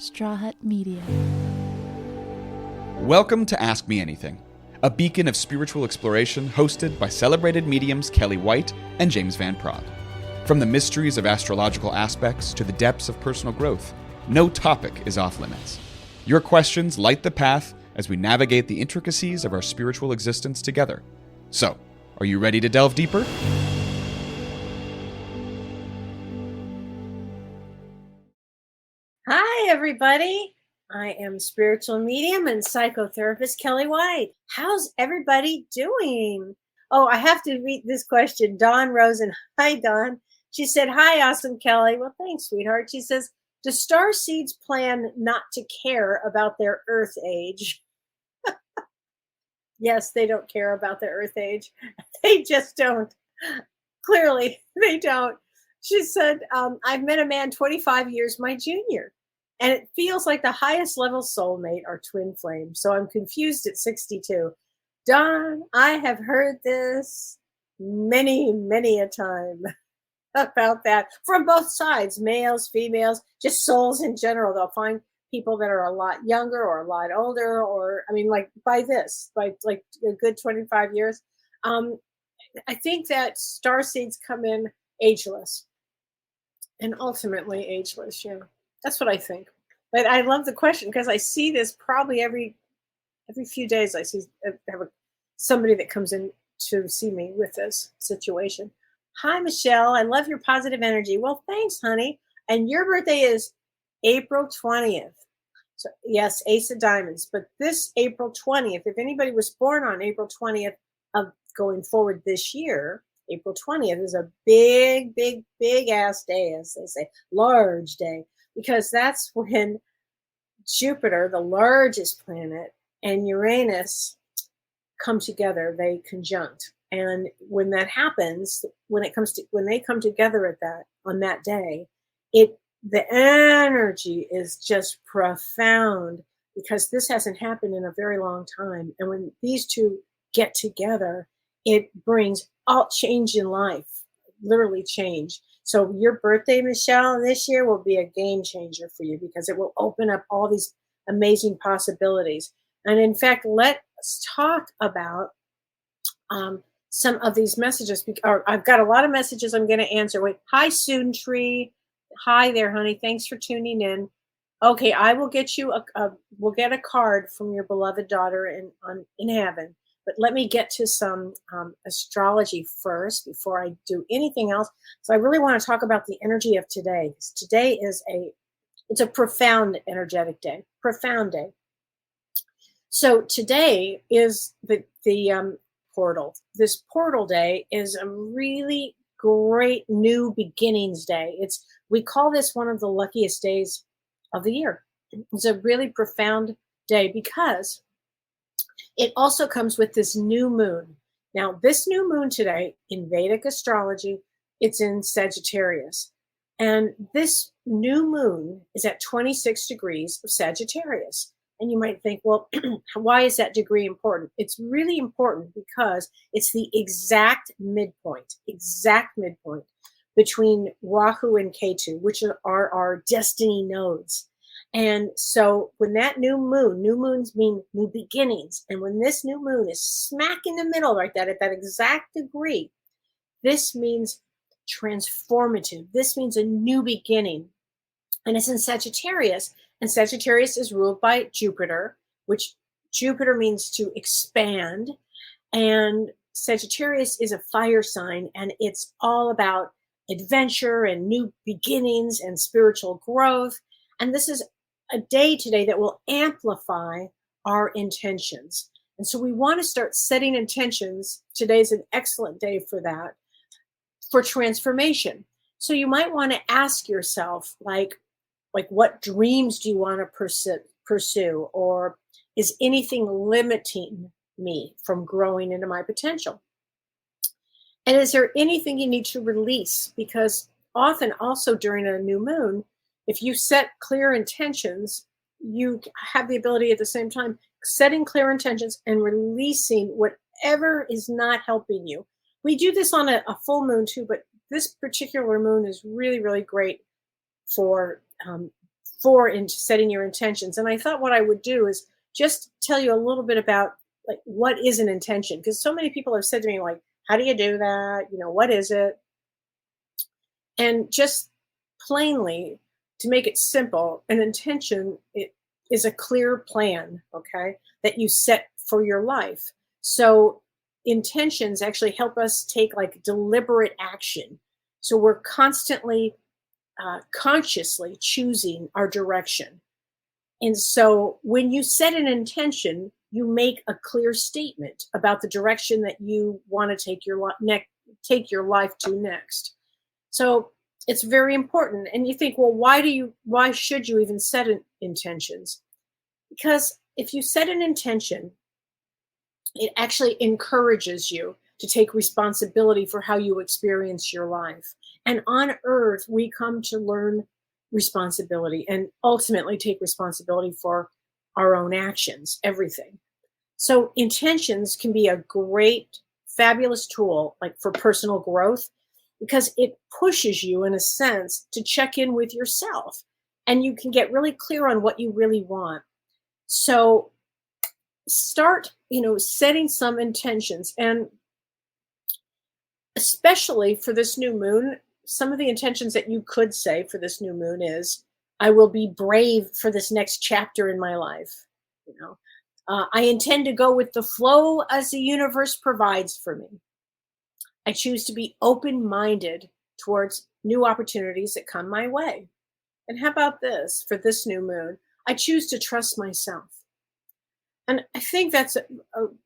Straw Hut Media. Welcome to Ask Me Anything, a beacon of spiritual exploration hosted by celebrated mediums Kellee White and James Van Praagh. From the mysteries of astrological aspects to the depths of personal growth, no topic is off limits. Your questions light the path as we navigate the intricacies of our spiritual existence together. So, are you ready to delve deeper? Hi, everybody. I am spiritual medium and psychotherapist Kellee White. How's everybody doing? Oh, I have to read this question. Dawn Rosen. Hi, Dawn. She said, hi, awesome Kellee. Well, thanks, sweetheart. She says, do star seeds plan not to care about their Earth age? Yes, they don't care about their Earth age. They just don't. Clearly, they don't. She said, I've met a man 25 years my junior, and it feels like the highest level soulmate are twin flames. So I'm confused at 62. Dawn, I have heard this many, many a time about that from both sides, males, females, just souls in general. They'll find people that are a lot younger or a lot older, or, I mean, like by like a good 25 years. I think that star seeds come in ageless. And ultimately ageless, yeah. That's what I think. But I love the question because I see this probably every few days. I have somebody that comes in to see me with this situation. Hi, Michelle. I love your positive energy. Well, thanks, honey. And your birthday is April 20th. So yes, Ace of Diamonds. But this April 20th, if anybody was born on April 20th of going forward this year, April 20th is a big, big, big ass day, as they say, large day, because that's when Jupiter, the largest planet, and Uranus come together. They conjunct. And when that happens, when they come together on that day, the energy is just profound because this hasn't happened in a very long time. And when these two get together, it brings all change in life, literally change. So your birthday, Michelle, this year will be a game changer for you because it will open up all these amazing possibilities. And in fact, let's talk about some of these messages. I've got a lot of messages I'm going to answer. Wait, hi, Soon Tree. Hi there, honey. Thanks for tuning in. Okay, I will get you we'll get a card from your beloved daughter in heaven. But let me get to some astrology first before I do anything else. So I really want to talk about the energy of today. Today is it's a profound energetic day, profound day. So today is the portal. This portal day is a really great new beginnings day. We call this one of the luckiest days of the year. It's a really profound day because it also comes with this new moon. Now, this new moon today in Vedic astrology, it's in Sagittarius. And this new moon is at 26 degrees of Sagittarius. And you might think, well, why is that degree important? It's really important because it's the exact midpoint between Rahu and Ketu, which are our destiny nodes. And so when that new moons mean new beginnings. And when this new moon is smack in the middle like that, at that exact degree, this means transformative. This means a new beginning. And it's in Sagittarius. And Sagittarius is ruled by Jupiter, which Jupiter means to expand. And Sagittarius is a fire sign. And it's all about adventure and new beginnings and spiritual growth. And this is a day today that will amplify our intentions. And so we want to start setting intentions. Today's an excellent day for that, for transformation. So you might want to ask yourself, like what dreams do you want to pursue? Or is anything limiting me from growing into my potential? And is there anything you need to release? Because often also during a new moon, if you set clear intentions, you have the ability at the same time setting clear intentions and releasing whatever is not helping you. We do this on a full moon too, but this particular moon is really, really great for for setting your intentions. And I thought what I would do is just tell you a little bit about like what is an intention, because so many people have said to me like, how do you do that? What is it? And just plainly, to make it simple, an intention it is a clear plan, okay, that you set for your life. So intentions actually help us take like deliberate action. So we're constantly consciously choosing our direction. And so when you set an intention, you make a clear statement about the direction that you want to take your life to next. So it's very important. And you think, well, why should you even set intentions? Because if you set an intention, it actually encourages you to take responsibility for how you experience your life. And on earth, we come to learn responsibility and ultimately take responsibility for our own actions, everything. So intentions can be a great, fabulous tool like for personal growth, because it pushes you in a sense to check in with yourself, and you can get really clear on what you really want. So start, setting some intentions. And especially for this new moon, some of the intentions that you could say for this new moon is, I will be brave for this next chapter in my life. I intend to go with the flow as the universe provides for me. I choose to be open-minded towards new opportunities that come my way. And how about this for this new moon? I choose to trust myself. And I think that's a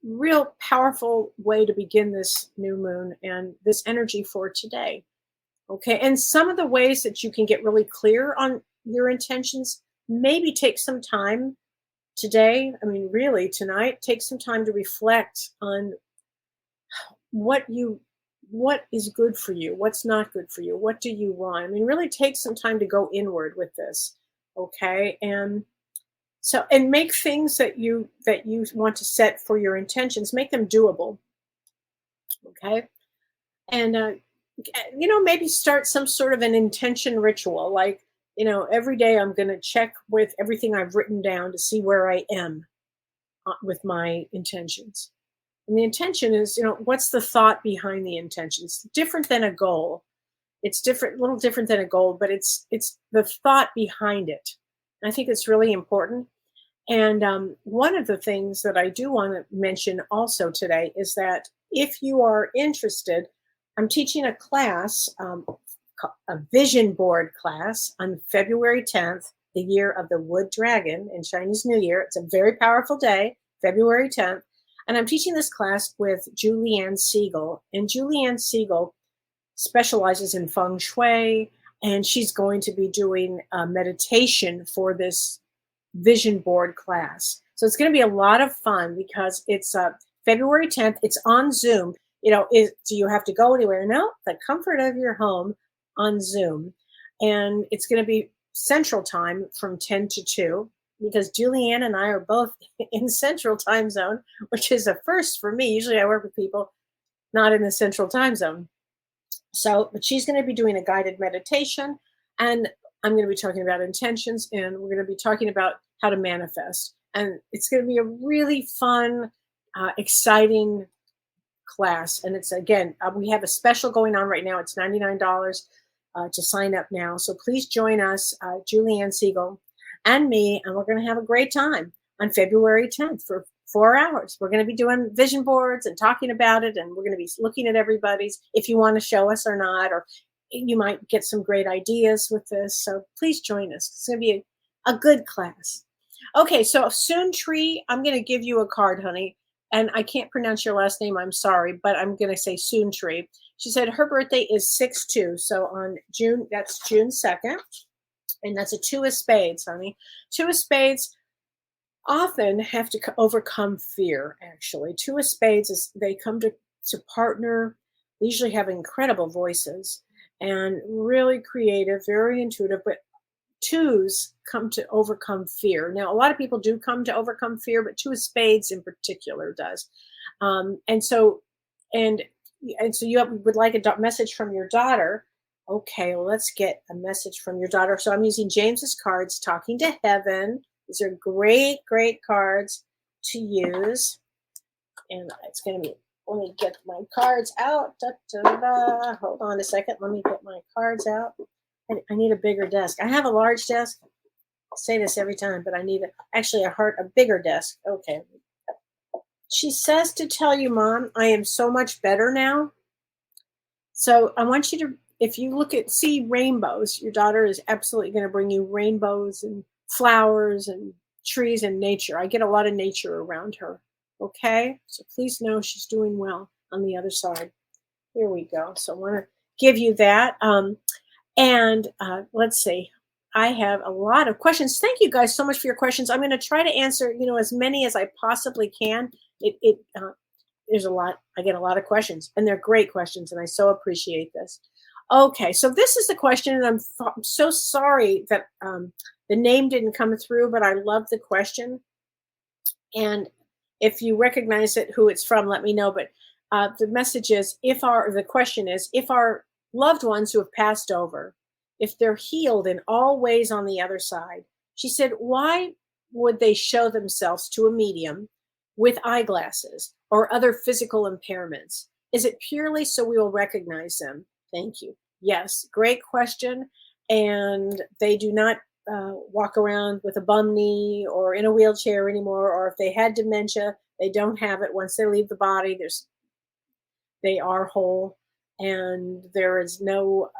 real powerful way to begin this new moon and this energy for today. Okay. And some of the ways that you can get really clear on your intentions, maybe take some time today. I mean, really tonight, take some time to reflect on what is good for you, what's not good for you, what do you want? I mean, really take some time to go inward with this. Okay. And make things that you want to set for your intentions, make them doable. Okay. And maybe start some sort of an intention ritual, like, every day I'm going to check with everything I've written down to see where I am with my intentions. And the intention is, what's the thought behind the intention? It's different than a goal. It's different, a little different than a goal, but it's the thought behind it. And I think it's really important. And one of the things that I do want to mention also today is that if you are interested, I'm teaching a class, a vision board class on February 10th, the year of the Wood Dragon in Chinese New Year. It's a very powerful day, February 10th. And I'm teaching this class with Julianne Siegel. And Julianne Siegel specializes in feng shui, and she's going to be doing a meditation for this vision board class. So it's going to be a lot of fun because it's February 10th. It's on Zoom. Do you have to go anywhere? No, the comfort of your home on Zoom. And it's going to be Central Time from 10 to 2, because Julianne and I are both in Central Time Zone, which is a first for me. Usually I work with people not in the Central Time Zone. But she's going to be doing a guided meditation, and I'm going to be talking about intentions, and we're going to be talking about how to manifest. And it's going to be a really fun, exciting class. And it's, again, we have a special going on right now. It's $99 to sign up now. So please join us, Julianne Siegel and me, and we're going to have a great time on February 10th for 4 hours. We're going to be doing vision boards and talking about it, and we're going to be looking at everybody's, if you want to show us or not, or you might get some great ideas with this. So please join us. It's going to be a good class. Okay, so Soon Tree, I'm going to give you a card, honey. And I can't pronounce your last name, I'm sorry, but I'm going to say Soon Tree. She said her birthday is 6/2. So on that's June 2nd. And that's a 2 of spades, honey. 2 of spades often have to overcome fear, actually. 2 of spades is they come to partner. They usually have incredible voices and really creative, very intuitive, but 2s come to overcome fear. Now, a lot of people do come to overcome fear, but 2 of spades in particular does. And so you would like a message from your daughter. Okay, well, let's get a message from your daughter. So I'm using James's cards, Talking to Heaven. These are great, great cards to use. And it's going to be, let me get my cards out. Da, da, da. Hold on a second. Let me get my cards out. I need a bigger desk. I have a large desk. I say this every time, but I need a bigger desk. Okay. She says to tell you, Mom, I am so much better now. So I want you to, if you see rainbows, your daughter is absolutely going to bring you rainbows and flowers and trees and nature. I get a lot of nature around her. Okay. So please know she's doing well on the other side. Here we go. So I want to give you that. And let's see. I have a lot of questions. Thank you guys so much for your questions. I'm going to try to answer, as many as I possibly can. There's a lot. I get a lot of questions, and they're great questions, and I so appreciate this. Okay, so this is the question, and I'm so sorry that the name didn't come through, but I love the question. And if you recognize it, who it's from, let me know. But the message is, the question is, if our loved ones who have passed over, if they're healed in all ways on the other side, she said, why would they show themselves to a medium with eyeglasses or other physical impairments? Is it purely so we will recognize them? Thank you. Yes, great question. And they do not walk around with a bum knee or in a wheelchair anymore, or if they had dementia, they don't have it. Once they leave the body, they are whole, and there is no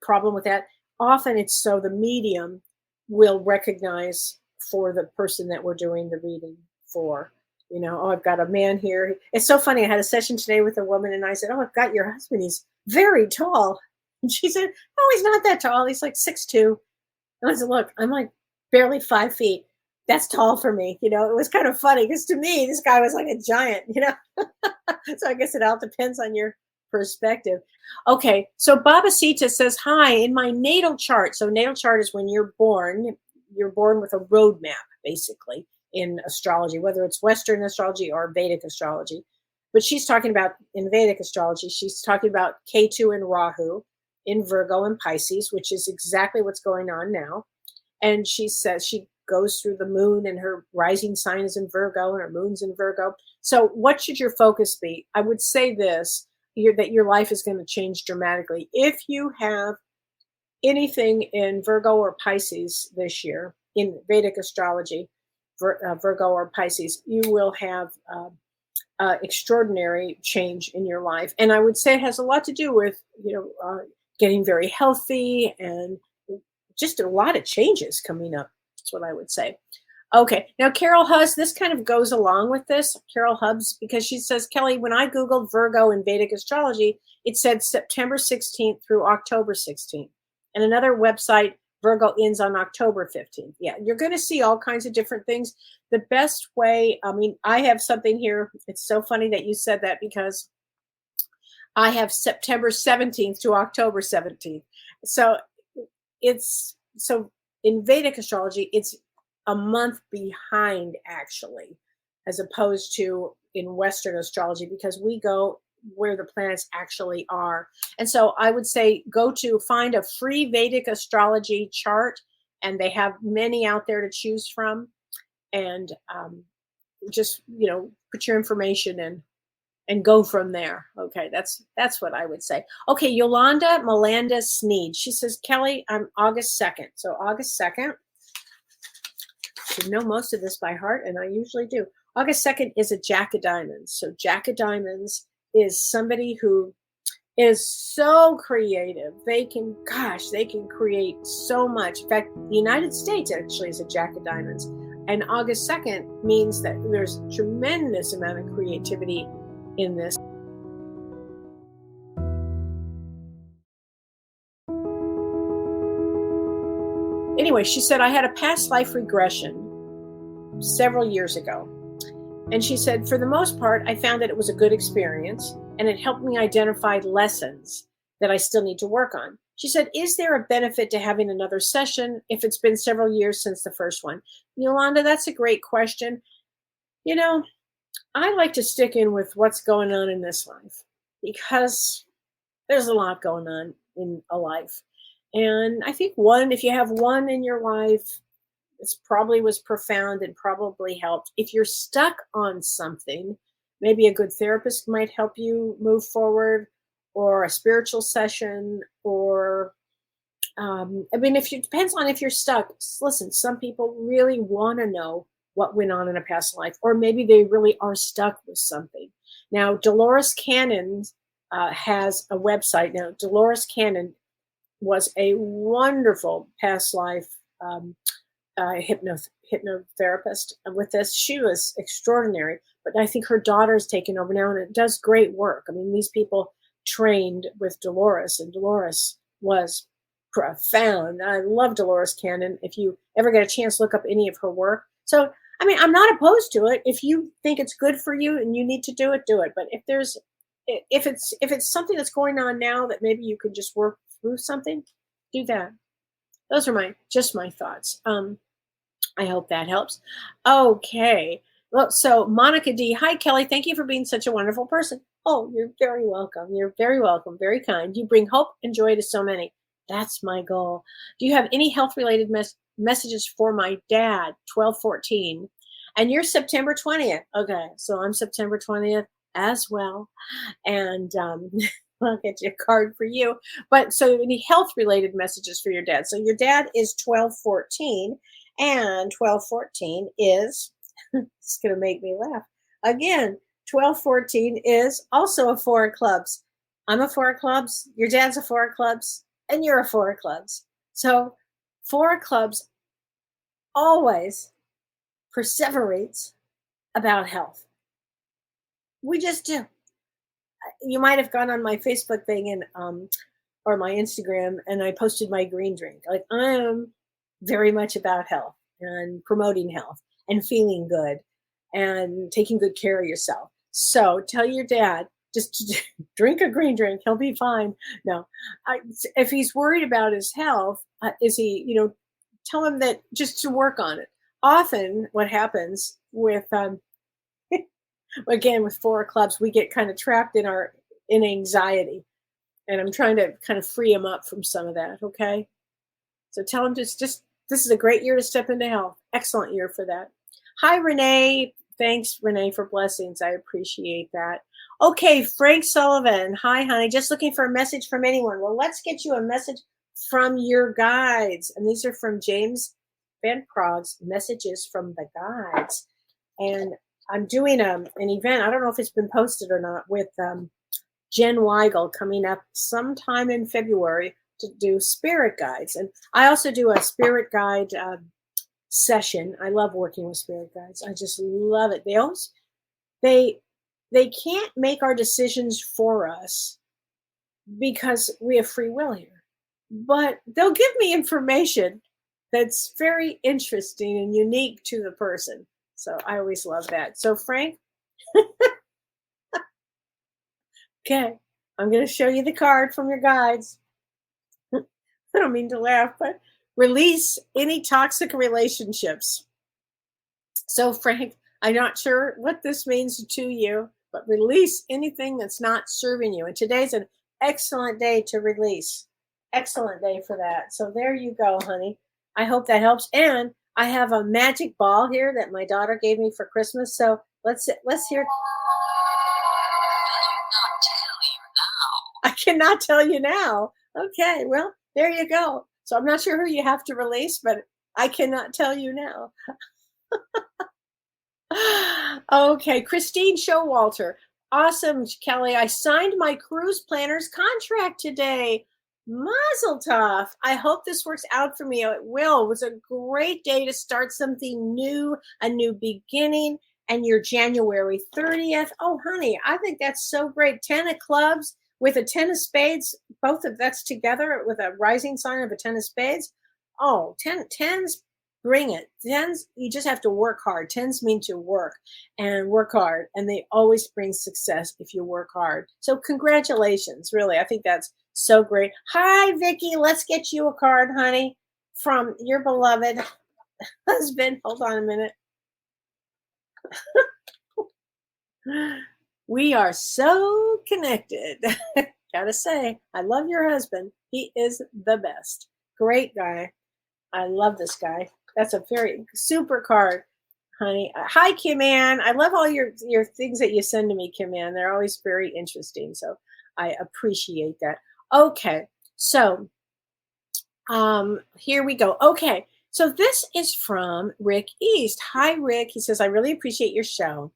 problem with that. Often it's so the medium will recognize for the person that we're doing the reading for. I've got a man here. It's so funny. I had a session today with a woman, and I said, I've got your husband. He's very tall. And she said, no, he's not that tall. He's like 6'2". And I said, look, I'm like barely 5 feet. That's tall for me. It was kind of funny because to me, this guy was like a giant, So I guess it all depends on your perspective. Okay. So Babasita says, hi, in my natal chart. So natal chart is when you're born with a roadmap, basically, in astrology, whether it's Western astrology or Vedic astrology. But she's talking about, in Vedic astrology, she's talking about Ketu and Rahu in Virgo and Pisces, which is exactly what's going on now. And she says she goes through the moon, and her rising sign is in Virgo and her moon's in Virgo. So what should your focus be? I would say this, that your life is going to change dramatically. If you have anything in Virgo or Pisces this year, in Vedic astrology, Virgo or Pisces, you will have extraordinary change in your life. And I would say it has a lot to do with, getting very healthy and just a lot of changes coming up. That's what I would say. Okay. Now, Carol Hus, this kind of goes along with this. Carol Hubs, because she says, Kellee, when I Googled Virgo in Vedic astrology, it said September 16th through October 16th. And another website, Virgo ends on October 15th. Yeah, you're going to see all kinds of different things. The best way, I have something here. It's so funny that you said that because I have September 17th to October 17th. So in Vedic astrology, it's a month behind, actually, as opposed to in Western astrology, because we go where the planets actually are. And so I would say find a free Vedic astrology chart, and they have many out there to choose from, and just put your information in and go from there. Okay, that's what I would say. Okay, Yolanda Melanda Sneed, she says, Kellee, I'm August 2nd. So August 2nd, I should know most of this by heart, and I usually do. August 2nd is a Jack of Diamonds. So Jack of Diamonds is somebody who is so creative. They can create so much. In fact, the United States actually is a Jack of Diamonds. And August 2nd means that there's tremendous amount of creativity in this. Anyway, she said, I had a past life regression several years ago. And she said, for the most part, I found that it was a good experience, and it helped me identify lessons that I still need to work on. She said, is there a benefit to having another session if it's been several years since the first one? Yolanda, that's a great question. I like to stick in with what's going on in this life, because There's a lot going on in a life. And I think one, if you have one in your life, this probably was profound and probably helped. If you're stuck on something, maybe a good therapist might help you move forward, or a spiritual session, or I mean, if you depends on if you're stuck. Listen, some people really want to know what went on in a past life, or maybe they really are stuck with something. Now, Dolores Cannon has a website. Now, Dolores Cannon was a wonderful past life hypnotherapist. And with this, she was extraordinary. But I think her daughter's taken over now, and it does great work. I mean, these people trained with Dolores, and Dolores was profound. I love Dolores Cannon. If you ever get a chance, look up any of her work. So, I mean, I'm not opposed to it. If you think it's good for you and you need to do it, do it. But if it's something that's going on now that maybe you could just work through something, do that. Those are my thoughts. I hope that helps. Okay. Well, so Monica D. Hi, Kellee. Thank you for being such a wonderful person. Oh, you're very welcome. You're very welcome. Very kind. You bring hope and joy to so many. That's my goal. Do you have any health related messages for my dad, 1214? And you're September 20th. Okay. So I'm September 20th as well. And I'll get you a card for you. But so any health related messages for your dad? So your dad is 1214, and 1214 is, it's going to make me laugh. Again, 1214 is also a four of clubs. I'm a four of clubs. Your dad's a four of clubs, and you're a four of clubs. So four of clubs always perseverates about health. We just do. You might have gone on my Facebook thing and or my Instagram, and I posted my green drink. Like, I am very much about health and promoting health and feeling good and taking good care of yourself. So tell your dad, just drink a green drink. He'll be fine. No, if he's worried about his health, is he, tell him that just to work on it. Often what happens with, again, with four of clubs, we get kind of trapped in anxiety, and I'm trying to kind of free him up from some of that. Okay. So tell him just this is a great year to step into health. Excellent year for that. Hi, Renee. Thanks, Renee, for blessings. I appreciate that. Okay, Frank Sullivan. Hi, honey. Just looking for a message from anyone. Well, let's get you a message from your guides. And these are from James Van Praag's Messages from the Guides. And I'm doing an event. I don't know if it's been posted or not, with Jen Weigel coming up sometime in February to do spirit guides. And I also do a spirit guide session. I love working with spirit guides. I just love it. They can't make our decisions for us because we have free will here. But they'll give me information that's very interesting and unique to the person. So I always love that. So Frank, okay, I'm going to show you the card from your guides. I don't mean to laugh, but release any toxic relationships. So Frank, I'm not sure what this means to you, but release anything that's not serving you. And today's an excellent day to release. Excellent day for that. So there you go, honey. I hope that helps. And I have a magic ball here that my daughter gave me for Christmas. So let's hear. I cannot tell you now. Okay, well, there you go. So I'm not sure who you have to release, but I cannot tell you now. Okay, Christine Showalter. Awesome, Kellee. I signed my cruise planner's contract today. Mazel tov. I hope this works out for me. It will. It was a great day to start something new, a new beginning, and you're January 30th. Oh, honey, I think that's so great. 10 of clubs with a 10 of spades, both of that's together with a rising sign of a 10 of spades. Oh, 10s, bring it. 10s, you just have to work hard. 10s mean to work and work hard, and they always bring success if you work hard. So congratulations, really. I think that's so great. Hi, Vicky. Let's get you a card, honey, from your beloved husband. Hold on a minute. We are so connected. Gotta say, I love your husband. He is the best. Great guy. I love this guy. That's a very super card, honey. Hi, Kim Ann. I love all your things that you send to me, Kim Ann. They're always very interesting. So I appreciate that. Okay, so here we go. Okay, so this is from Rick East. Hi, Rick. He says, I really appreciate your show.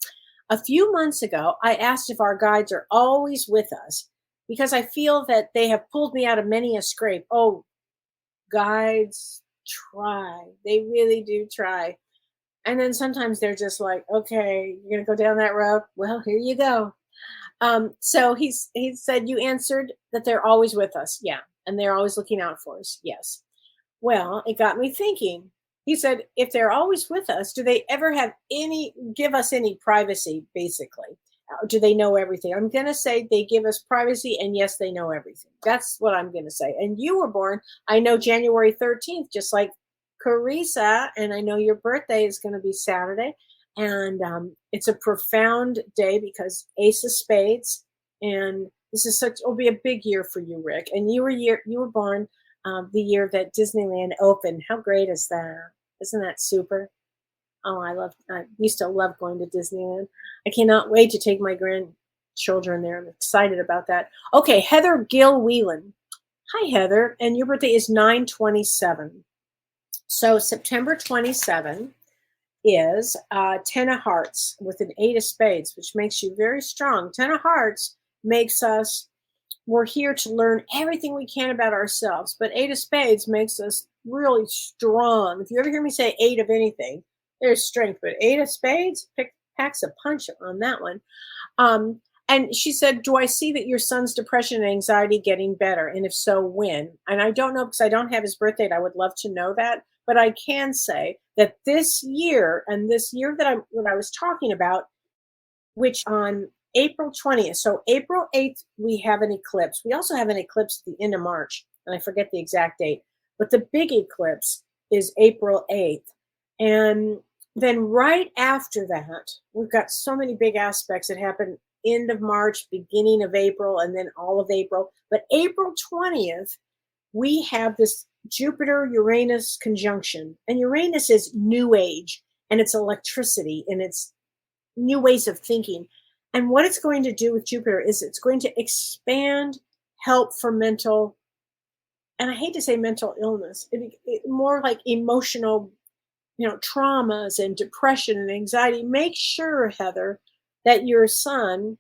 A few months ago, I asked if our guides are always with us because I feel that they have pulled me out of many a scrape. Oh, guides try. They really do try. And then sometimes they're just like, okay, you're going to go down that road. Well, here you go. So he said, you answered that they're always with us. Yeah. And they're always looking out for us. Yes. Well, it got me thinking. He said, if they're always with us, do they ever give us any privacy, basically? Do they know everything? I'm going to say they give us privacy, and yes, they know everything. That's what I'm going to say. And you were born, I know, January 13th, just like Carissa, and I know your birthday is going to be Saturday. And it's a profound day because Ace of Spades, and it'll be a big year for you, Rick. And you were born the year that Disneyland opened. How great is that? Isn't that super? Oh, I used to love going to Disneyland. I cannot wait to take my grandchildren there. I'm excited about that. Okay, Heather Gill Whelan. Hi, Heather. And your birthday is 9/27. So September 27 is 10 of hearts with an 8 of spades, which makes you very strong. 10 of hearts makes us, we're here to learn everything we can about ourselves. But 8 of spades makes us really strong. If you ever hear me say 8 of anything, there's strength. But 8 of spades packs a punch on that one. And she said, do I see that your son's depression and anxiety getting better? And if so, when? And I don't know because I don't have his birth date. I would love to know that. But I can say that this year, and this year that I was talking about, which on April 20th, so April 8th, we have an eclipse. We also have an eclipse at the end of March, and I forget the exact date. But the big eclipse is April 8th. And then right after that, we've got so many big aspects that happen end of March, beginning of April, and then all of April. But April 20th, we have this Jupiter-Uranus conjunction. And Uranus is new age, and it's electricity, and it's new ways of thinking. And what it's going to do with Jupiter is it's going to expand help for mental, and I hate to say mental illness, more like emotional, traumas and depression and anxiety. Make sure, Heather, that your son,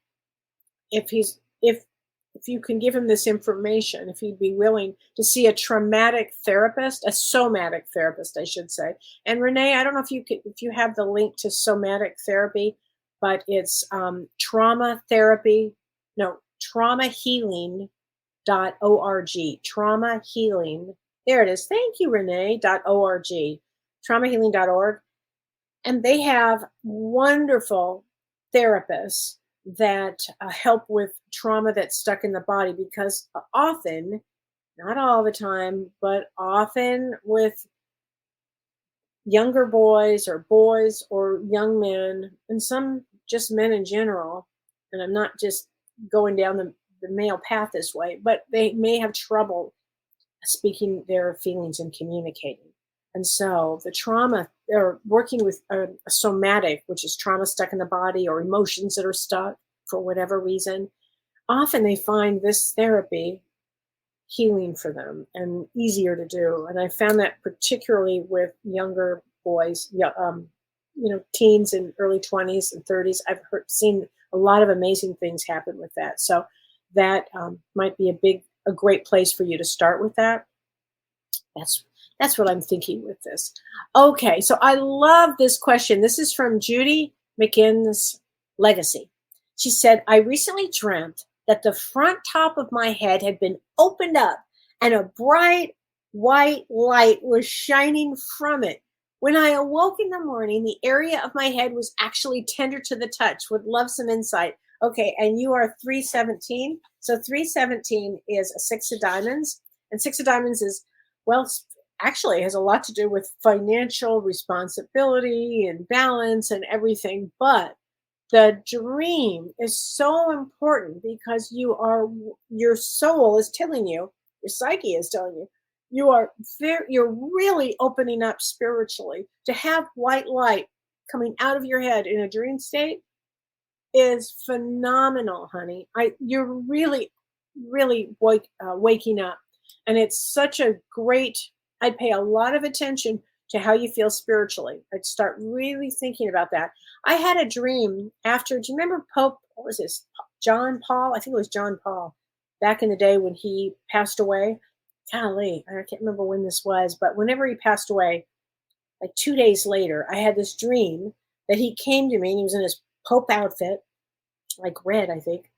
if you can give him this information, if he'd be willing to see a traumatic therapist, a somatic therapist, I should say. And Renee, I don't know if you have the link to somatic therapy, but it's traumahealing.org. Trauma healing. There it is. Thank you, Renee. .org. Traumahealing.org. And they have wonderful therapists that help with trauma that's stuck in the body, because often, not all the time, but often with younger boys or young men, and some just men in general, and I'm not just going down the male path this way, but they may have trouble speaking their feelings and communicating. And so the trauma, they're working with a somatic, which is trauma stuck in the body or emotions that are stuck for whatever reason. Often they find this therapy healing for them and easier to do. And I found that particularly with younger boys, teens and early 20s and 30s. I've seen a lot of amazing things happen with that. So that might be a great place for you to start with that. That's what I'm thinking with this. Okay, so I love this question. This is from Judy McInn's Legacy. She said, I recently dreamt that the front top of my head had been opened up and a bright white light was shining from it. When I awoke in the morning, the area of my head was actually tender to the touch. Would love some insight. Okay, and you are 317. So 317 is a 6 of diamonds. And 6 of diamonds is, well, actually has a lot to do with financial responsibility and balance and everything. But The dream is so important because your soul is telling you, your psyche is telling you, you're really opening up spiritually. To have white light coming out of your head in a dream state is phenomenal, honey. You're really waking up, and it's such a great. I'd pay a lot of attention to how you feel spiritually. I'd start really thinking about that. I had a dream after. Do you remember Pope? What was this? John Paul? I think it was John Paul. Back in the day when he passed away. Golly, I can't remember when this was, but whenever he passed away, like 2 days later, I had this dream that he came to me and he was in his Pope outfit, like red, I think.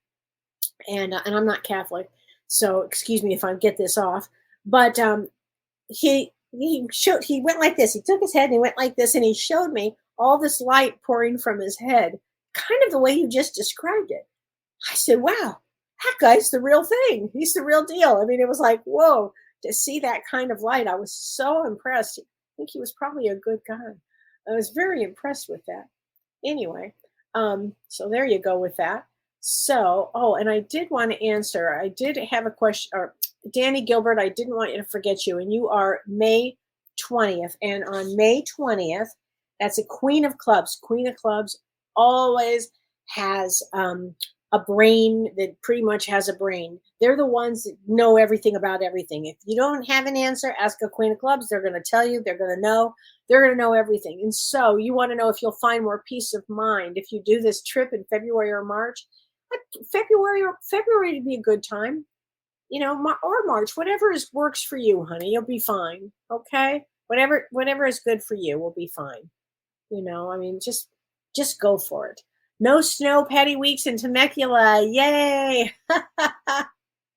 And I'm not Catholic, so excuse me if I get this off. But he went like this. He took his head and he went like this, and he showed me all this light pouring from his head, kind of the way you just described it. I said, "Wow, that guy's the real thing. He's the real deal." I mean, it was like, whoa, to see that kind of light. I was so impressed. I think he was probably a good guy. I was very impressed with that. Anyway, so there you go with that. So, oh, and I did want to answer. I did have a question, or Danny Gilbert, I didn't want you to forget you. And you are May 20th. And on May 20th, that's a Queen of Clubs. Queen of Clubs always has a brain that pretty much has a brain. They're the ones that know everything about everything. If you don't have an answer, ask a Queen of Clubs. They're going to tell you. They're going to know. They're going to know everything. And so you want to know if you'll find more peace of mind if you do this trip in February or March. February would be a good time, or March, whatever works for you, honey. You'll be fine. Okay, whatever is good for you will be fine. I mean, just go for it. No snow, Patty Weeks in Temecula. Yay!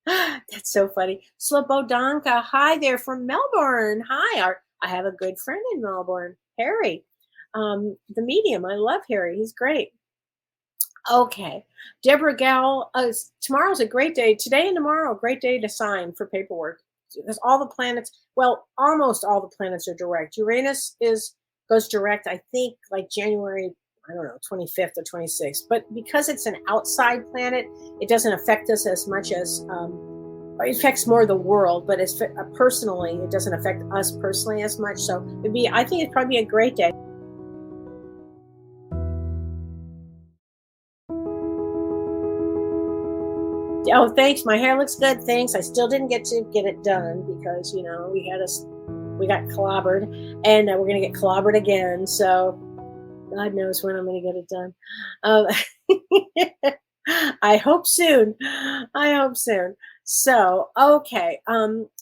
That's so funny. Slobodonka, hi there from Melbourne. Hi, I have a good friend in Melbourne, Harry, the medium. I love Harry. He's great. Okay. Deborah Gow, tomorrow's a great day. Today and tomorrow, a great day to sign for paperwork. Because all the planets, well, almost all the planets are direct. Uranus goes direct, I think, like January, I don't know, 25th or 26th. But because it's an outside planet, it doesn't affect us as much as, it affects more the world, but personally, it doesn't affect us personally as much. So I think it'd probably be a great day. Oh, thanks. My hair looks good. Thanks. I still didn't get to get it done because, we got clobbered, and we're going to get clobbered again. So God knows when I'm going to get it done. I hope soon. So, okay.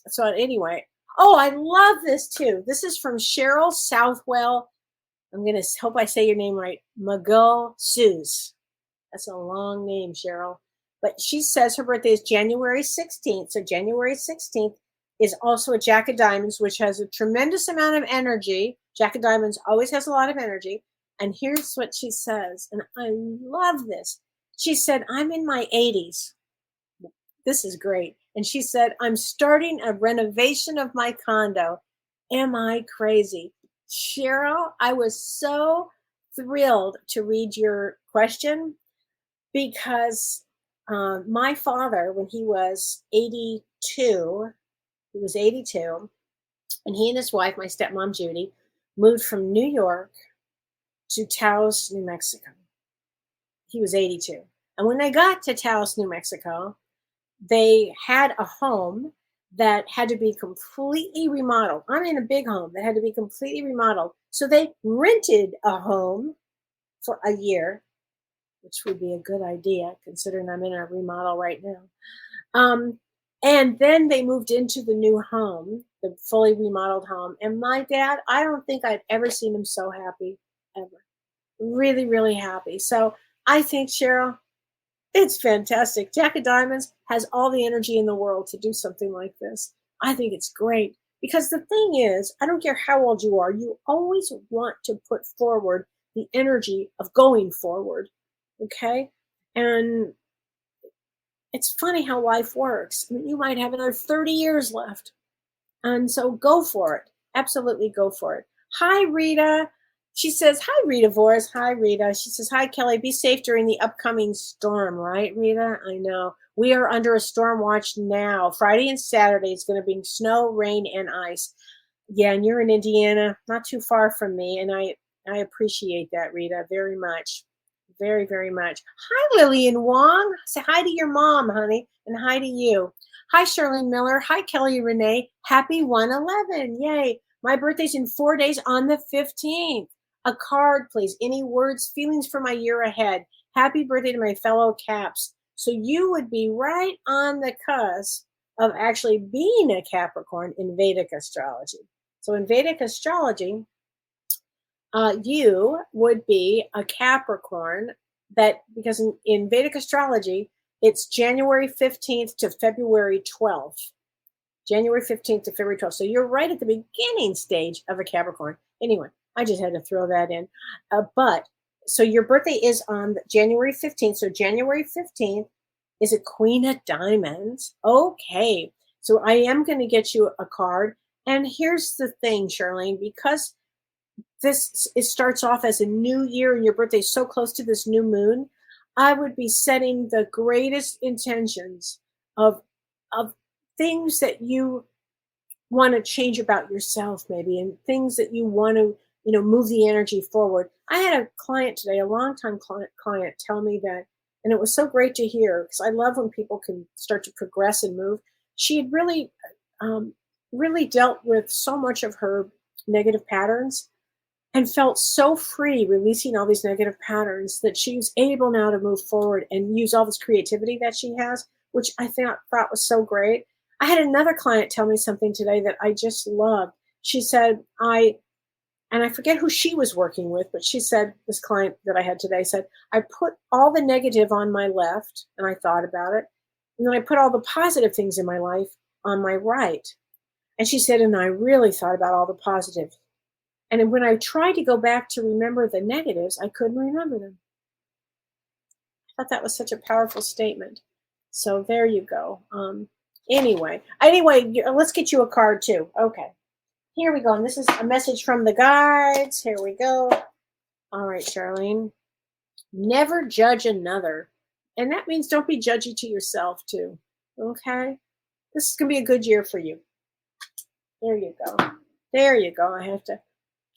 So anyway, I love this too. This is from Cheryl Southwell. I'm going to hope I say your name right. McGill Suze. That's a long name, Cheryl. But she says her birthday is January 16th. So January 16th is also a Jack of Diamonds, which has a tremendous amount of energy. Jack of Diamonds always has a lot of energy. And here's what she says. And I love this. She said, I'm in my 80s. This is great. And she said, I'm starting a renovation of my condo. Am I crazy? Cheryl, I was so thrilled to read your question because my father, when he was 82, and he and his wife, my stepmom Judy, moved from New York to Taos, New Mexico. He was 82. And when they got to Taos, New Mexico, they had a home that had to be completely remodeled. I'm in a big home that had to be completely remodeled. So they rented a home for a year, which would be a good idea considering I'm in a remodel right now. And then they moved into the new home, the fully remodeled home. And my dad, I don't think I've ever seen him so happy, ever. Really, really happy. So I think, Cheryl, it's fantastic. Jack of Diamonds has all the energy in the world to do something like this. I think it's great because the thing is, I don't care how old you are, you always want to put forward the energy of going forward. Okay. And it's funny how life works. I mean, you might have another 30 years left. And so go for it. Absolutely go for it. Hi, Rita. She says, hi, Rita Voris. Hi, Rita. She says, hi, Kellee. Be safe during the upcoming storm, right, Rita? I know. We are under a storm watch now. Friday and Saturday is going to be snow, rain, and ice. Yeah, and you're in Indiana, not too far from me, and I appreciate that, Rita, very much. Very, very much. Hi, Lillian Wong. Say hi to your mom, honey, and hi to you. Hi, Charlene Miller. Hi, Kellee Renee. Happy 111. Yay. My birthday's in 4 days on the 15th. A card, please. Any words, feelings for my year ahead. Happy birthday to my fellow Caps. So you would be right on the cusp of actually being a Capricorn in Vedic astrology. So in Vedic astrology, you would be a Capricorn that, because in Vedic astrology, it's January 15th to February 12th. January 15th to February 12th. So you're right at the beginning stage of a Capricorn. Anyway, I just had to throw that in. But so your birthday is on January 15th. So January 15th is a Queen of Diamonds. Okay. So I am going to get you a card. And here's the thing, Charlene, because it starts off as a new year and your birthday is so close to this new moon, I would be setting the greatest intentions of things that you want to change about yourself, maybe, and things that you want to, move the energy forward. I had a client today, a longtime client, tell me that, and it was so great to hear, because I love when people can start to progress and move. She had really, really dealt with so much of her negative patterns and felt so free releasing all these negative patterns that she was able now to move forward and use all this creativity that she has, which I thought was so great. I had another client tell me something today that I just loved. She said, and I forget who she was working with, but she said, this client that I had today said, I put all the negative on my left, and I thought about it, and then I put all the positive things in my life on my right. And she said, and I really thought about all the positive. And when I tried to go back to remember the negatives, I couldn't remember them. I thought that was such a powerful statement. So there you go. Anyway, let's get you a card too. Okay, here we go. And this is a message from the guides. Here we go. All right, Charlene. Never judge another. And that means don't be judgy to yourself too. Okay? This is going to be a good year for you. There you go. There you go. I have to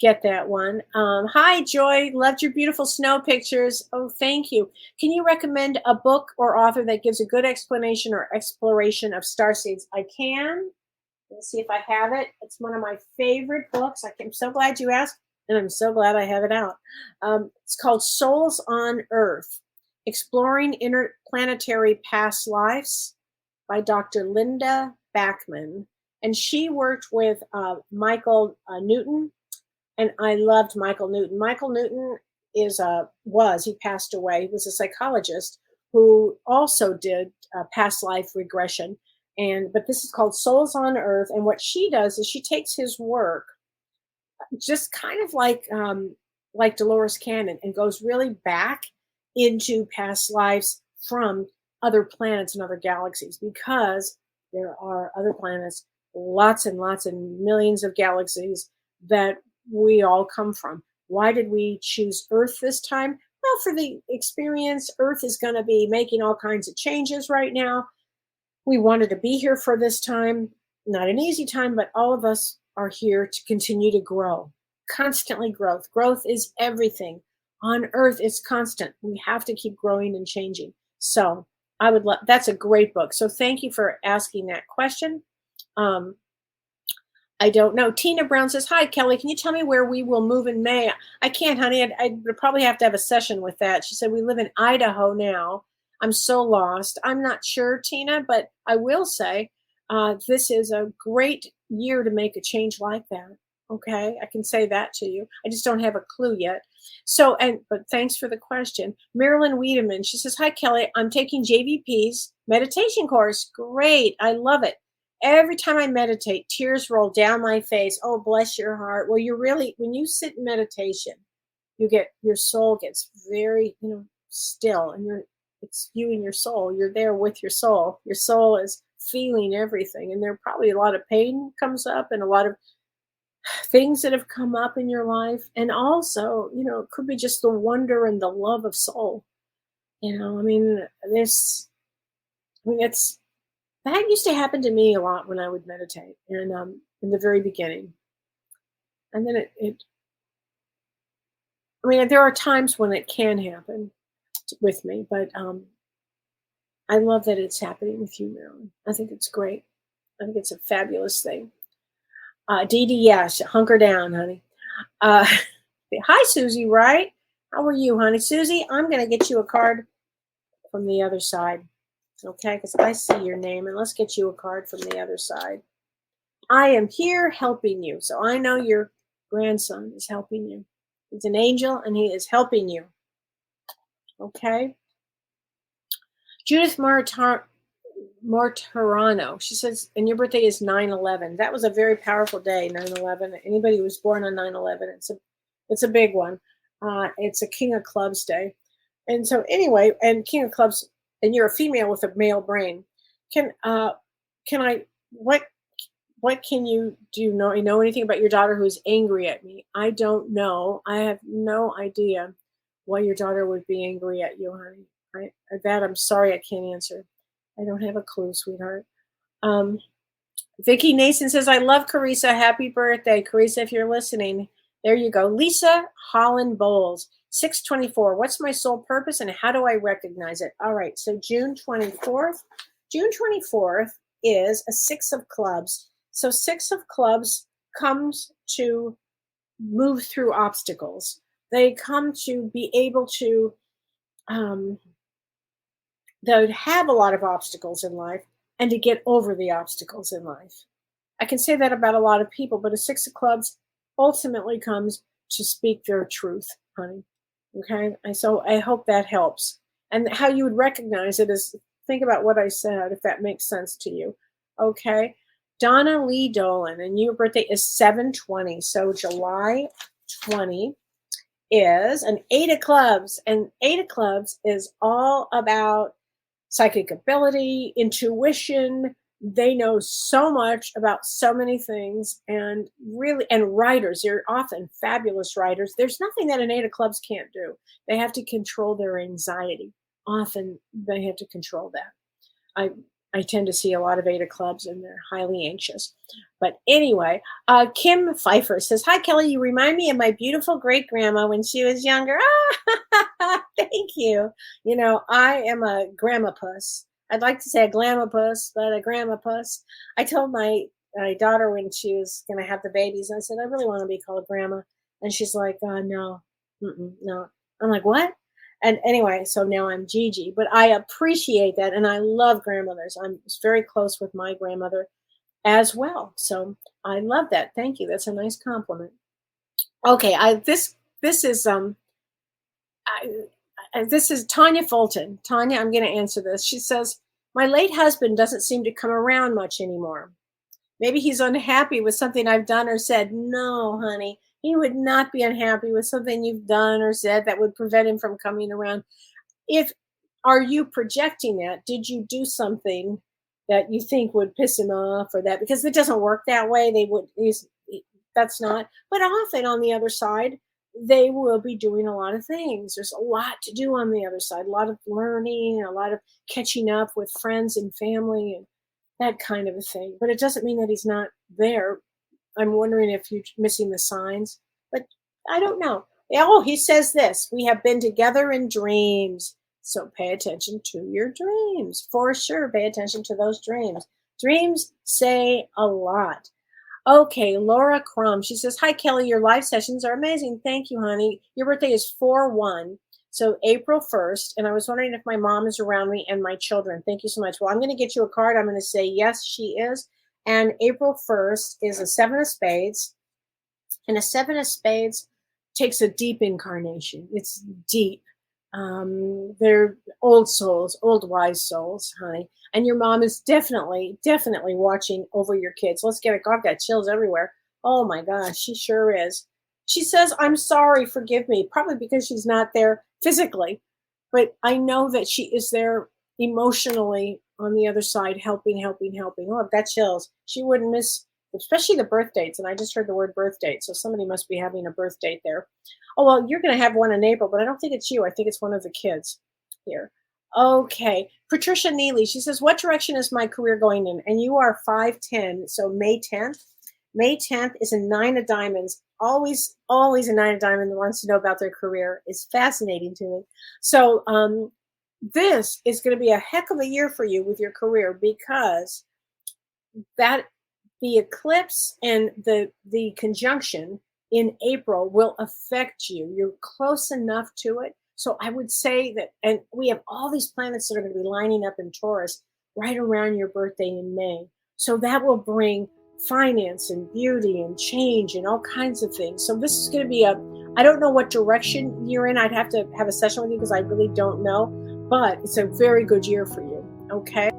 get that one. Hi, Joy. Loved your beautiful snow pictures. Oh, thank you. Can you recommend a book or author that gives a good explanation or exploration of starseeds? I can. Let's see if I have it. It's one of my favorite books. I'm so glad you asked, and I'm so glad I have it out. It's called Souls on Earth, Exploring Interplanetary Past Lives by Dr. Linda Backman. And she worked with Michael Newton. And I loved Michael Newton. Michael Newton he passed away. He was a psychologist who also did past life regression. But this is called Souls on Earth. And what she does is she takes his work, just kind of like Dolores Cannon, and goes really back into past lives from other planets and other galaxies, because there are other planets, lots and lots and millions of galaxies that we all come from. Why did we choose Earth this time? Well, for the experience, Earth is going to be making all kinds of changes right now. We wanted to be here for this time. Not an easy time, but all of us are here to continue to grow. Constantly growth. Growth is everything. On Earth, it's constant. We have to keep growing and changing. So that's a great book. So thank you for asking that question. I don't know. Tina Brown says, hi, Kellee. Can you tell me where we will move in May? I can't, honey. I'd probably have to have a session with that. She said, we live in Idaho now. I'm so lost. I'm not sure, Tina, but I will say this is a great year to make a change like that. Okay, I can say that to you. I just don't have a clue yet. But thanks for the question. Marilyn Wiedemann, she says, hi, Kellee. I'm taking JVP's meditation course. Great. I love it. Every time I meditate, tears roll down my face. Oh, bless your heart. Well, when you sit in meditation, your soul gets very, still, and it's you and your soul. You're there with your soul. Your soul is feeling everything, and there probably a lot of pain comes up, and a lot of things that have come up in your life. And also, it could be just the wonder and the love of soul. I mean, it's that used to happen to me a lot when I would meditate, and in the very beginning. And then I mean, there are times when it can happen with me, but I love that it's happening with you, Marilyn. I think it's great. I think it's a fabulous thing. Dee Dee, yes, hunker down, honey. Uh, hi, Susie, right? How are you, honey? Susie, I'm going to get you a card from the other side, okay? Because I see your name, and let's get you a card from the other side. I am here helping you. So I know your grandson is helping you. He's an angel, and he is helping you, okay? Judith Martirano, she says, and your birthday is 9/11. That was a very powerful day, 9/11. Anybody who was born on 9/11, it's a big one. It's a King of Clubs day. And so anyway, and King of Clubs, and you're a female with a male brain. Can I, what can you do? You know anything about your daughter who's angry at me? I don't know. I have no idea why your daughter would be angry at you, honey. That I'm sorry I can't answer. I don't have a clue, sweetheart. Vicki Nason says, I love Carissa. Happy birthday. Carissa, if you're listening, there you go. Lisa Holland Bowles, 6/24. What's my soul purpose and how do I recognize it? All right, so June 24th. June 24th is a 6 of clubs. So 6 of clubs comes to move through obstacles. They come to be able to they would have a lot of obstacles in life and to get over the obstacles in life. I can say that about a lot of people, but a 6 of clubs ultimately comes to speak their truth, honey. Okay? So I hope that helps. And how you would recognize it is think about what I said, if that makes sense to you. Okay? Donna Lee Dolan, and your birthday is 7/20. So July 20 is an 8 of clubs. And 8 of clubs is all about psychic ability, intuition. They know so much about so many things, and writers. They're often fabulous writers. There's nothing that an 8 of clubs can't do. They have to control their anxiety. Often they have to control that. I tend to see a lot of 8 of clubs, and they're highly anxious. But anyway, Kim Pfeiffer says, hi, Kellee. You remind me of my beautiful great-grandma when she was younger. Thank you. I am a grandma-puss. I'd like to say a glamour-puss, but a grandma-puss. I told my daughter when she was going to have the babies, I said, I really want to be called grandma. And she's like, no, no. I'm like, what? And anyway, so now I'm Gigi, but I appreciate that. And I love grandmothers. I'm very close with my grandmother as well. So I love that. Thank you. That's a nice compliment. Okay. This is Tanya Fulton. Tanya, I'm going to answer this. She says, my late husband doesn't seem to come around much anymore. Maybe he's unhappy with something I've done or said. No, honey. He would not be unhappy with something you've done or said that would prevent him from coming around. Are you projecting that? Did you do something that you think would piss him off or that? Because it doesn't work that way. That's not. But often on the other side, they will be doing a lot of things. There's a lot to do on the other side. A lot of learning, a lot of catching up with friends and family and that kind of a thing. But it doesn't mean that he's not there. I'm wondering if you're missing the signs, but I don't know. Oh, he says this. We have been together in dreams. So pay attention to your dreams. For sure, pay attention to those dreams. Dreams say a lot. Okay, Laura Crum. She says, hi, Kellee. Your live sessions are amazing. Thank you, honey. Your birthday is 4/1. So April 1st. And I was wondering if my mom is around me and my children. Thank you so much. Well, I'm going to get you a card. I'm going to say, yes, she is. And April 1st is a 7 of spades. And a 7 of spades takes a deep incarnation. It's deep. They're old souls, old wise souls, honey. And your mom is definitely watching over your kids. I've got chills everywhere. Oh my gosh, she sure is. She says, I'm sorry, forgive me. Probably because she's not there physically. But I know that she is there emotionally on the other side, helping. Oh, I've got chills. She wouldn't miss especially the birth dates. And I just heard the word birth date. So somebody must be having a birth date there. Oh, well, you're going to have one in April, but I don't think it's you. I think it's one of the kids here. Okay. Patricia Neely, she says, what direction is my career going in? And you are 5'10", so May 10th. May 10th is a 9 of diamonds. Always a 9 of diamonds that wants to know about their career. It's fascinating to me. So this is going to be a heck of a year for you with your career, because that the eclipse and the conjunction in April will affect you. You're close enough to it. So I would say that, and we have all these planets that are going to be lining up in Taurus right around your birthday in May. So that will bring finance and beauty and change and all kinds of things. So this is going to be I don't know what direction you're in. I'd have to have a session with you because I really don't know, but it's a very good year for you. Okay.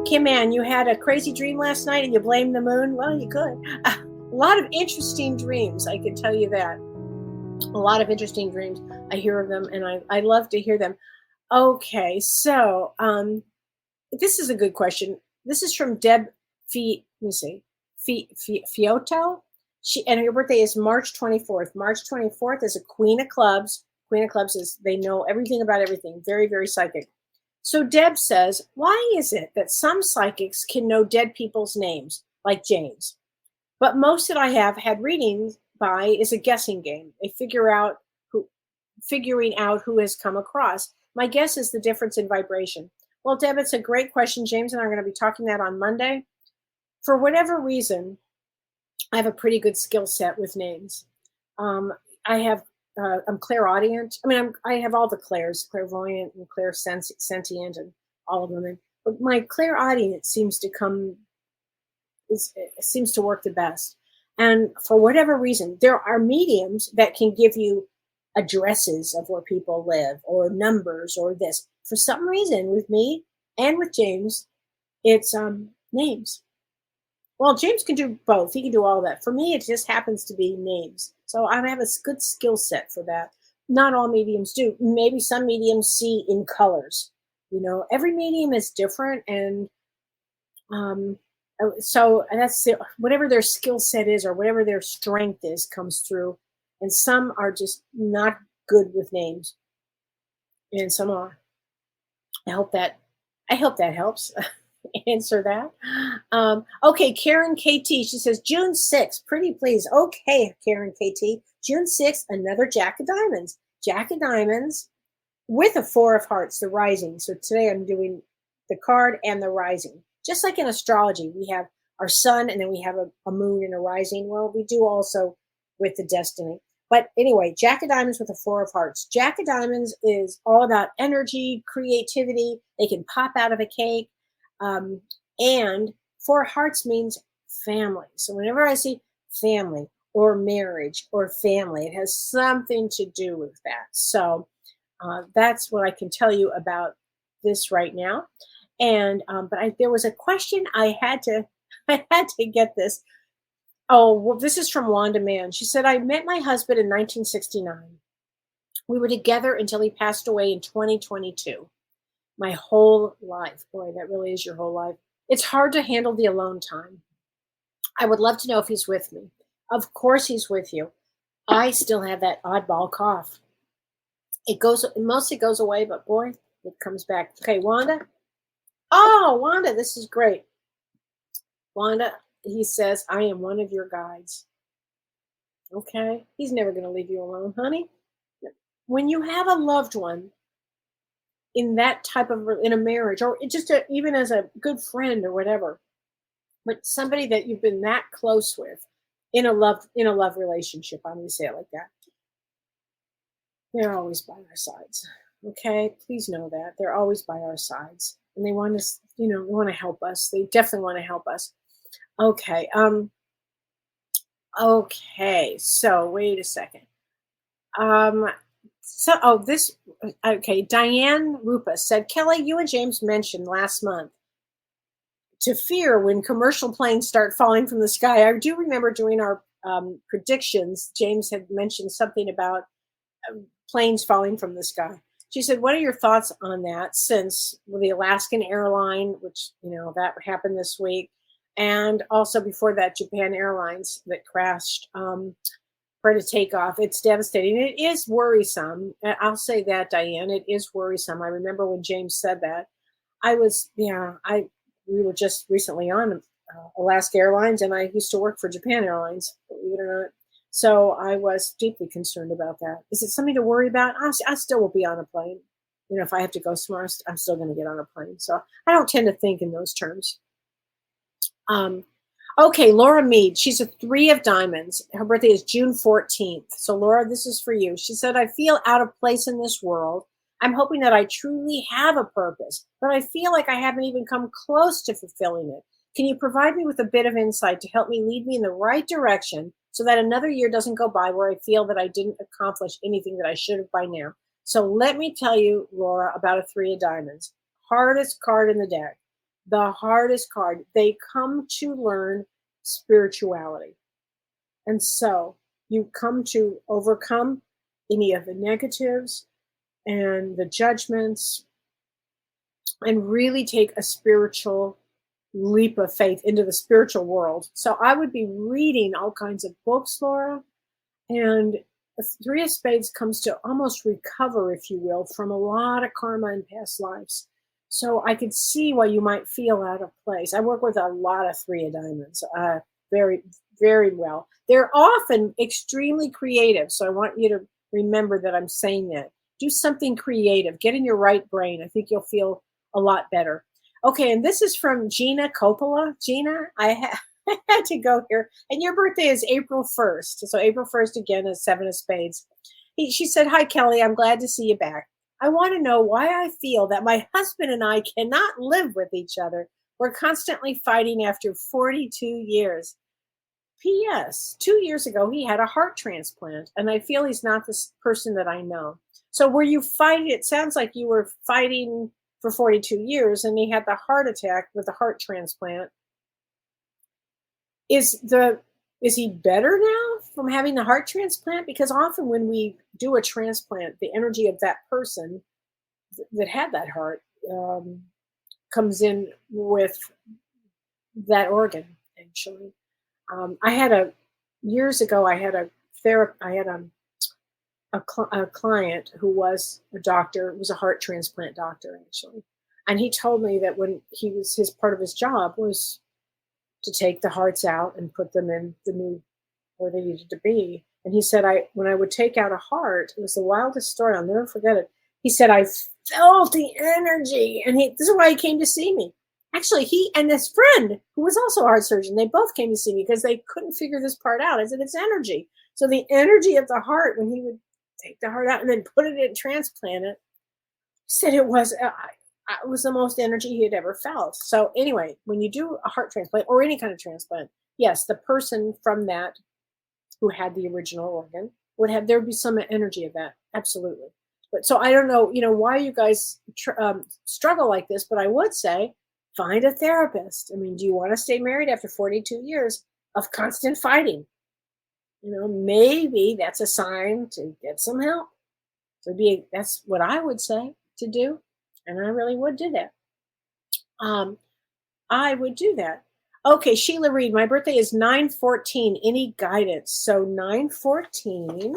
Kim Ann, you had a crazy dream last night and you blamed the moon? Well, you could. A lot of interesting dreams, I can tell you that. A lot of interesting dreams. I hear of them, and I love to hear them. Okay, so this is a good question. This is from Deb Let me see. Fiotto. And her birthday is March 24th. March 24th is a Queen of Clubs. Queen of Clubs is, they know everything about everything. Very, very psychic. So Deb says, why is it that some psychics can know dead people's names, like James, but most that I have had readings by is a guessing game. They figuring out who has come across. My guess is the difference in vibration. Well, Deb, it's a great question. James and I are going to be talking that on Monday. For whatever reason, I have a pretty good skill set with names. I'm clairaudient. I mean, I have all the clairs, clairvoyant and clairsentient and all of them. But my clairaudient seems to work the best. And for whatever reason, there are mediums that can give you addresses of where people live or numbers or this. For some reason, with me and with James, it's names. Well, James can do both. He can do all that. For me, it just happens to be names. So I have a good skill set for that. Not all mediums do. Maybe some mediums see in colors. Every medium is different, and so that's whatever their skill set is or whatever their strength is comes through. And some are just not good with names, and some are. I hope that helps answer that. Okay, Karen KT, she says June 6th, pretty please. Okay, Karen KT, June 6th, another Jack of Diamonds. Jack of Diamonds with a 4 of Hearts, the rising. So today I'm doing the card and the rising. Just like in astrology, we have our sun and then we have a moon and a rising. Well, we do also with the destiny. But anyway, Jack of Diamonds with a 4 of Hearts. Jack of Diamonds is all about energy, creativity. They can pop out of a cake. And 4 of Hearts means family. So whenever I see family or marriage or family, it has something to do with that. So that's what I can tell you about this right now. And but there was a question I had to get this. Oh, well, this is from Wanda Mann. She said, I met my husband in 1969. We were together until he passed away in 2022. My whole life. Boy, that really is your whole life. It's hard to handle the alone time. I would love to know if he's with me. Of course he's with you. I still have that oddball cough. It mostly goes away, but boy, it comes back. Okay, Wanda. Oh, Wanda, this is great. Wanda, he says, I am one of your guides. Okay, he's never going to leave you alone, honey. When you have a loved one in that type of, in a marriage, or just even as a good friend or whatever, but somebody that you've been that close with in a love relationship, I'm going to say it like that, they're always by our sides. Okay, please know that they're always by our sides, and they want us, they want to help us. They definitely want to help us. Okay. Okay. So wait a second. Diane Rupa said, Kellee, you and James mentioned last month to fear when commercial planes start falling from the sky. I do remember doing our predictions. James had mentioned something about planes falling from the sky. She said, what are your thoughts on that since the Alaskan airline, which, that happened this week, and also before that, Japan Airlines that crashed for to take off. It's devastating. It is worrisome. I'll say that, Diane. It is worrisome. I remember when James said that. We were just recently on Alaska Airlines, and I used to work for Japan Airlines, believe it or not. So I was deeply concerned about that. Is it something to worry about? I still will be on a plane. If I have to go somewhere, I'm still going to get on a plane. So I don't tend to think in those terms. Okay, Laura Mead. She's a 3 of diamonds. Her birthday is June 14th. So Laura, this is for you. She said, I feel out of place in this world. I'm hoping that I truly have a purpose, but I feel like I haven't even come close to fulfilling it. Can you provide me with a bit of insight to help me lead me in the right direction so that another year doesn't go by where I feel that I didn't accomplish anything that I should have by now? So let me tell you, Laura, about a 3 of diamonds. Hardest card in the deck. The hardest card. They come to learn spirituality. And so you come to overcome any of the negatives and the judgments and really take a spiritual leap of faith into the spiritual world. So I would be reading all kinds of books, Laura, and the 3 of spades comes to almost recover, if you will, from a lot of karma in past lives. So I could see why you might feel out of place. I work with a lot of 3 of diamonds, very, very well. They're often extremely creative. So I want you to remember that I'm saying that. Do something creative. Get in your right brain. I think you'll feel a lot better. Okay, and this is from Gina Coppola. Gina, I had to go here. And your birthday is April 1st. So April 1st, again, is 7 of spades. She said, hi, Kellee. I'm glad to see you back. I want to know why I feel that my husband and I cannot live with each other. We're constantly fighting after 42 years. P.S. 2 years ago, he had a heart transplant, and I feel he's not the person that I know. So were you fighting? It sounds like you were fighting for 42 years, and he had the heart attack with the heart transplant. Is he better now from having the heart transplant? Because often when we do a transplant, the energy of that person that had that heart comes in with that organ, actually. Years ago, I had a client who was a doctor, was a heart transplant doctor, actually. And he told me that when his part of his job was to take the hearts out and put them in the new where they needed to be. And he said, when I would take out a heart, it was the wildest story. I'll never forget it. He said, I felt the energy. And this is why he came to see me. Actually, he and his friend, who was also a heart surgeon, they both came to see me because they couldn't figure this part out. I said, it's energy. So the energy of the heart, when he would take the heart out and then put it in, transplant it, he said it was the most energy he had ever felt. So anyway, when you do a heart transplant or any kind of transplant, yes, the person from that who had the original organ there'd be some energy of that. Absolutely. But so I don't know, why you guys struggle like this, but I would say find a therapist. I mean, do you want to stay married after 42 years of constant fighting? Maybe that's a sign to get some help. That's what I would say to do. And I really would do that. I would do that. Okay, Sheila Reed, my birthday is 9/14. Any guidance? So 9/14,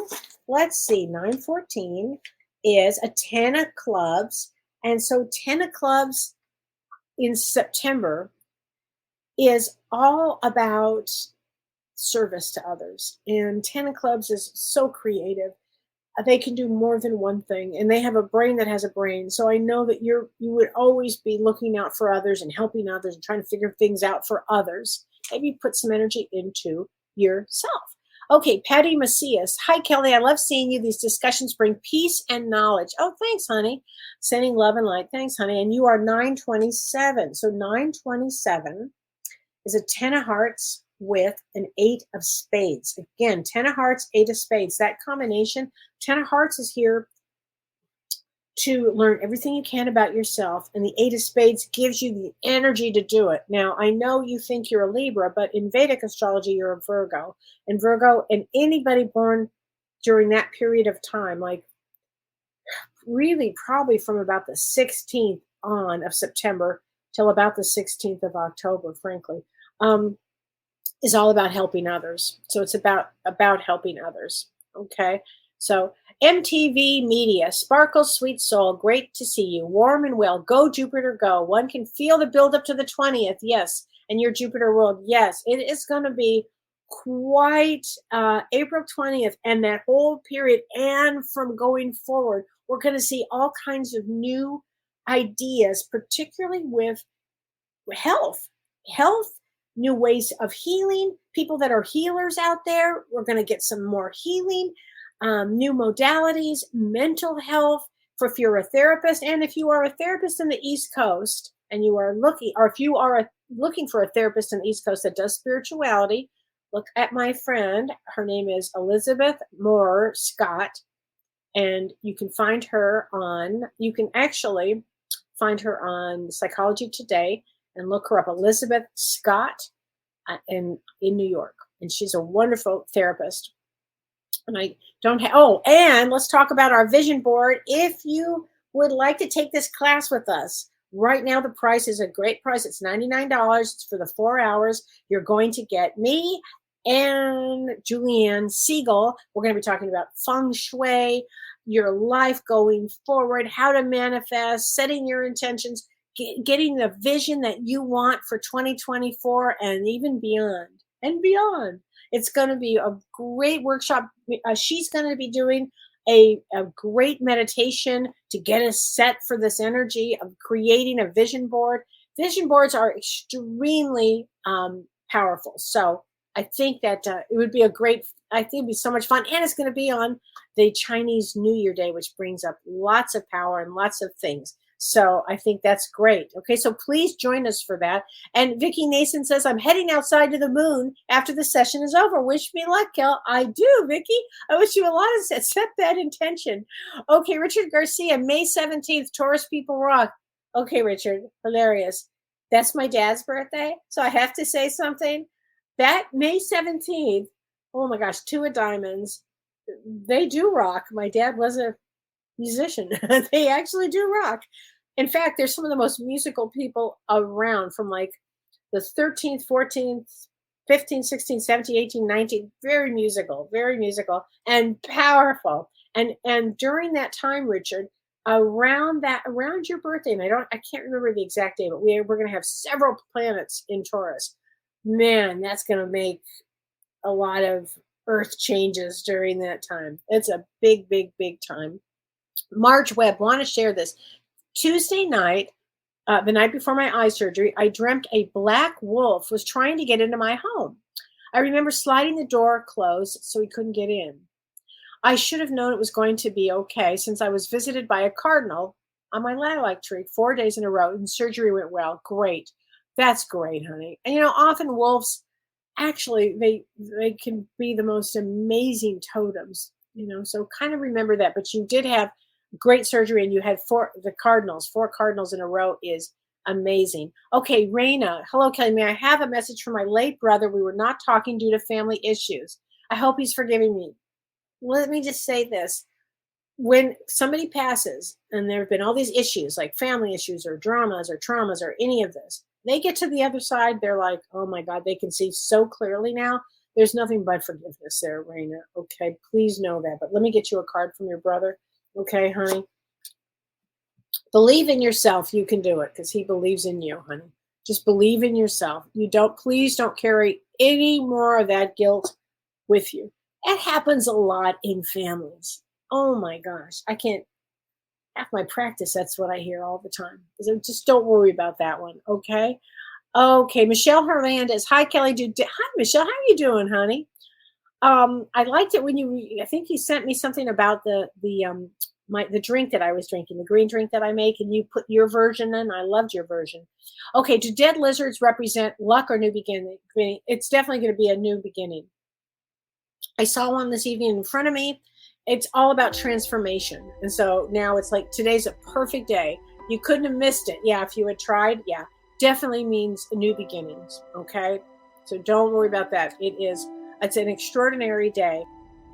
let's see, 9/14 is a 10 of clubs. And so 10 of clubs in September is all about service to others. And 10 of clubs is so creative. They can do more than one thing, and they have a brain that has a brain. So I know that you would always be looking out for others and helping others and trying to figure things out for others. Maybe put some energy into yourself. Okay, Patty Macias. Hi, Kellee. I love seeing you. These discussions bring peace and knowledge. Oh, thanks, honey. Sending love and light. Thanks, honey. And you are 927. So 927 is a 10 of hearts with an 8 of spades. Again, 10 of hearts, 8 of spades. That combination, 10 of hearts is here to learn everything you can about yourself, and the 8 of spades gives you the energy to do it. Now, I know you think you're a Libra, but in Vedic astrology, you're a Virgo. And Virgo, and anybody born during that period of time, like really probably from about the 16th on of September till about the 16th of October, frankly, um, is all about helping others. So it's about helping others. Okay. So MTV Media, Sparkle Sweet Soul, great to see you. Warm and well. Go Jupiter, go. One can feel the build up to the 20th. Yes. And your Jupiter world. Yes. It is going to be quite April 20th and that whole period. And from going forward, we're going to see all kinds of new ideas, particularly with health, new ways of healing, people that are healers out there. We're going to get some more healing, new modalities, mental health for if you're a therapist. And if you are a therapist in the East Coast and you are looking, or if you are looking for a therapist in the East Coast that does spirituality, look at my friend. Her name is Elizabeth Moore Scott. And you can find her you can actually find her on Psychology Today and look her up, Elizabeth Scott, in New York. And she's a wonderful therapist. And I don't have, and let's talk about our vision board. If you would like to take this class with us, right now the price is a great price. It's $99. It's for the 4 hours. You're going to get me and Julianne Siegel. We're going to be talking about feng shui, your life going forward, how to manifest, setting your intentions, getting the vision that you want for 2024 and even beyond and beyond. It's going to be a great workshop. She's going to be doing a great meditation to get us set for this energy of creating a vision board. Vision boards are extremely powerful. So I think that it would be it'd be so much fun. And it's going to be on the Chinese New Year Day, which brings up lots of power and lots of things. So I think that's great. Okay, so please join us for that. And Vicki Nason says, I'm heading outside to the moon after the session is over. Wish me luck, Kel. I do, Vicki. I wish you a lot of set that intention. Okay, Richard Garcia, May 17th, Taurus People Rock. Okay, Richard, hilarious. That's my dad's birthday, so I have to say something. That May 17th, oh my gosh, two of diamonds. They do rock. My dad was a musician. They actually do rock. In fact, they're some of the most musical people around, from like the 13th, 14th, 15th, 16th, 17th, 18th, 19th. Very musical and powerful. And during that time, Richard, around your birthday, and I can't remember the exact day, but we're going to have several planets in Taurus. Man, that's going to make a lot of earth changes during that time. It's a big, big, big time. Marge Webb, want to share this. Tuesday night, the night before my eye surgery, I dreamt a black wolf was trying to get into my home. I remember sliding the door closed so he couldn't get in. I should have known it was going to be okay since I was visited by a cardinal on my lilac tree 4 days in a row and surgery went well. Great. That's great, honey. And often wolves, actually, they can be the most amazing totems, so kind of remember that. But you did have great surgery and you had four cardinals in a row is amazing. Okay, Raina. Hello, Kelly. May I have a message from my late brother? We were not talking due to family issues. I hope he's forgiving me. Let me just say this. When somebody passes and there have been all these issues like family issues or dramas or traumas or any of this, they get to the other side, they're like, oh my God, they can see so clearly now. There's nothing but forgiveness there, Raina. Okay, please know that. But let me get you a card from your brother. Okay, honey? Believe in yourself. You can do it because he believes in you, honey. Just believe in yourself. Please don't carry any more of that guilt with you. It happens a lot in families. Oh my gosh. I can't, half my practice, that's what I hear all the time. So just don't worry about that one, okay? Okay, Michelle Hernandez. Hi, Kelly. Hi, Michelle. How are you doing, honey? I liked it when I think you sent me something about the drink that I was drinking, the green drink that I make, and you put your version in. I loved your version. Okay, do dead lizards represent luck or new beginning? It's definitely going to be a new beginning. I saw one this evening in front of me. It's all about transformation. And so now it's like today's a perfect day. You couldn't have missed it. Yeah, if you had tried, yeah, definitely means new beginnings. Okay, so don't worry about that. It's an extraordinary day.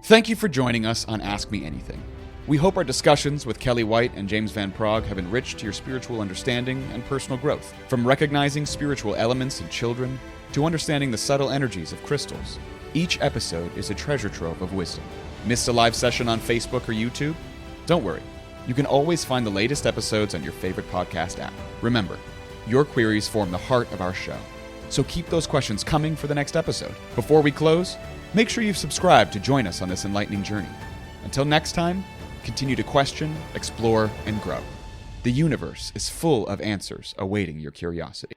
Thank you for joining us on Ask Me Anything. We hope our discussions with Kellee White and James Van Praagh have enriched your spiritual understanding and personal growth. From recognizing spiritual elements in children to understanding the subtle energies of crystals, each episode is a treasure trove of wisdom. Missed a live session on Facebook or YouTube? Don't worry. You can always find the latest episodes on your favorite podcast app. Remember, your queries form the heart of our show, so keep those questions coming for the next episode. Before we close, make sure you've subscribed to join us on this enlightening journey. Until next time, continue to question, explore, and grow. The universe is full of answers awaiting your curiosity.